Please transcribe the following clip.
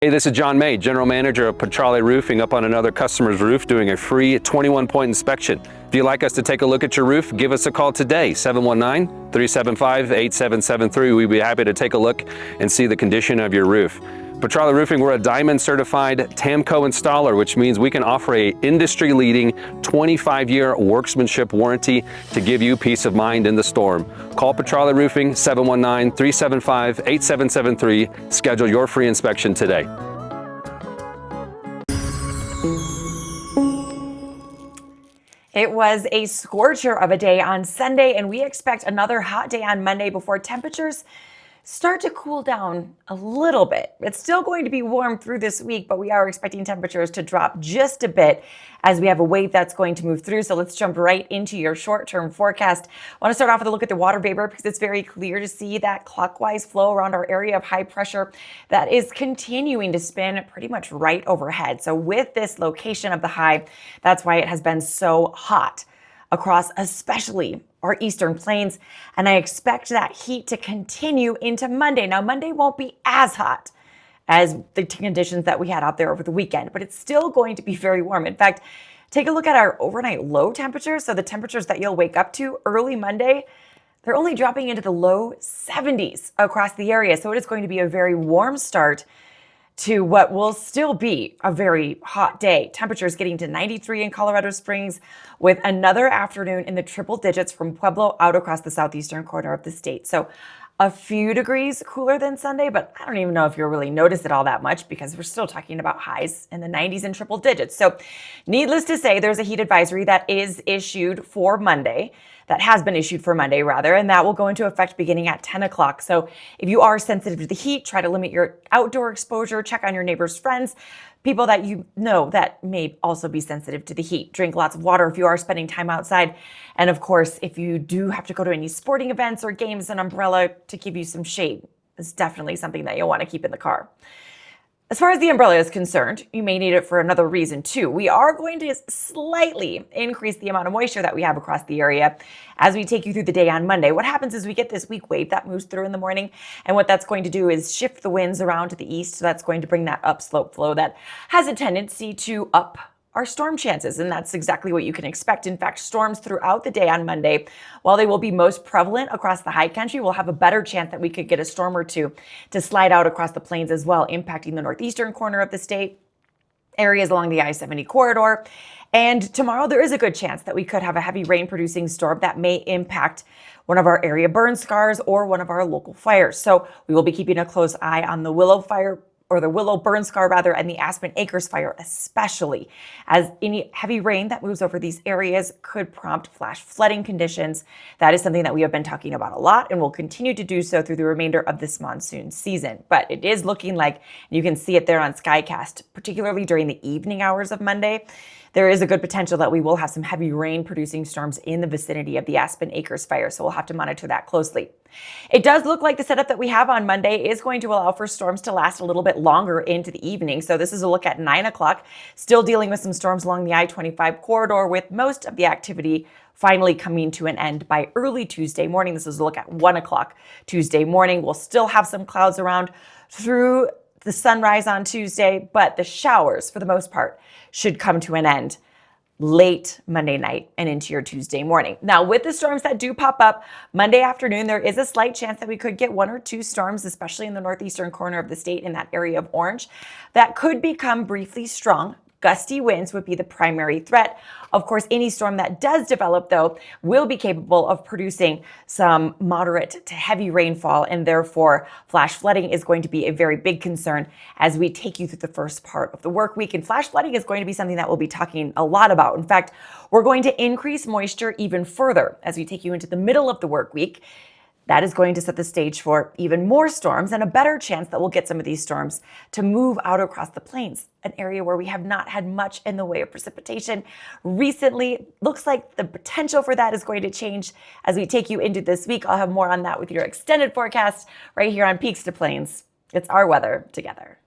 Hey, this is John May, General Manager of Petrale Roofing, up on another customer's roof doing a free 21-point inspection. If you'd like us to take a look at your roof, give us a call today, 719-375-8773. We'd be happy to take a look and see the condition of your roof. Petrale Roofing, we're a Diamond certified TAMCO installer, which means we can offer a industry-leading 25-year workmanship warranty to give you peace of mind in the storm. Call Petrale Roofing, 719-375-8773. Schedule your free inspection today. It was a scorcher of a day on Sunday, and we expect another hot day on Monday before temperatures start to cool down a little bit. It's still going to be warm through this week, but we are expecting temperatures to drop just a bit as we have a wave that's going to move through. So let's jump right into your short-term forecast. I want to start off with a look at the water vapor because it's very clear to see that clockwise flow around our area of high pressure that is continuing to spin pretty much right overhead. So with this location of the high, that's why it has been so hot across especially our eastern plains, and I expect that heat to continue into Monday. Now, Monday won't be as hot as the conditions that we had out there over the weekend, but it's still going to be very warm. In fact, take a look at our overnight low temperatures. So the temperatures that you'll wake up to early Monday, they're only dropping into the low 70s across the area. So it is going to be a very warm start to what will still be a very hot day. Temperatures getting to 93 in Colorado Springs with another afternoon in the triple digits from Pueblo out across the southeastern corner of the state. So a few degrees cooler than Sunday, but I don't even know if you'll really notice it all that much because we're still talking about highs in the 90s and triple digits. So needless to say, there's a heat advisory that is issued for Monday. That has been issued for Monday, rather, and that will go into effect beginning at 10 o'clock. So if you are sensitive to the heat, try to limit your outdoor exposure, check on your neighbors, friends, people that you know that may also be sensitive to the heat. Drink lots of water if you are spending time outside. And of course, if you do have to go to any sporting events or games, an umbrella to give you some shade is definitely something that you'll want to keep in the car. As far as the umbrella is concerned, you may need it for another reason too. We are going to slightly increase the amount of moisture that we have across the area as we take you through the day on Monday. What happens is we get this weak wave that moves through in the morning, and what that's going to do is shift the winds around to the east. So that's going to bring that upslope flow that has a tendency to up our storm chances, and that's exactly what you can expect. In fact, storms throughout the day on Monday, while they will be most prevalent across the high country, we'll have a better chance that we could get a storm or two to slide out across the plains as well, impacting the northeastern corner of the state, areas along the I-70 corridor. And tomorrow, there is a good chance that we could have a heavy rain-producing storm that may impact one of our area burn scars or one of our local fires. So we will be keeping a close eye on the Willow fire, or the Willow burn scar rather, and the Aspen Acres fire especially, as any heavy rain that moves over these areas could prompt flash flooding conditions. That is something that we have been talking about a lot and will continue to do so through the remainder of this monsoon season. But it is looking like, you can see it there on Skycast, particularly during the evening hours of Monday, there is a good potential that we will have some heavy rain producing storms in the vicinity of the Aspen Acres fire. So we'll have to monitor that closely. It does look like the setup that we have on Monday is going to allow for storms to last a little bit longer into the evening. So this is a look at 9 o'clock, still dealing with some storms along the I-25 corridor, with most of the activity finally coming to an end by early Tuesday morning. This is a look at 1 o'clock Tuesday morning. We'll still have some clouds around through the sunrise on Tuesday, but the showers, for the most part, should come to an end late Monday night and into your Tuesday morning. Now, with the storms that do pop up Monday afternoon, there is a slight chance that we could get 1 or 2 storms, especially in the northeastern corner of the state in that area of orange, that could become briefly strong. Gusty winds would be the primary threat. Of course, any storm that does develop, though, will be capable of producing some moderate to heavy rainfall, and therefore flash flooding is going to be a very big concern as we take you through the first part of the work week. And flash flooding is going to be something that we'll be talking a lot about. In fact, we're going to increase moisture even further as we take you into the middle of the work week. That is going to set the stage for even more storms and a better chance that we'll get some of these storms to move out across the plains, an area where we have not had much in the way of precipitation recently. Looks like the potential for that is going to change as we take you into this week. I'll have more on that with your extended forecast right here on Peaks to Plains. It's our weather together.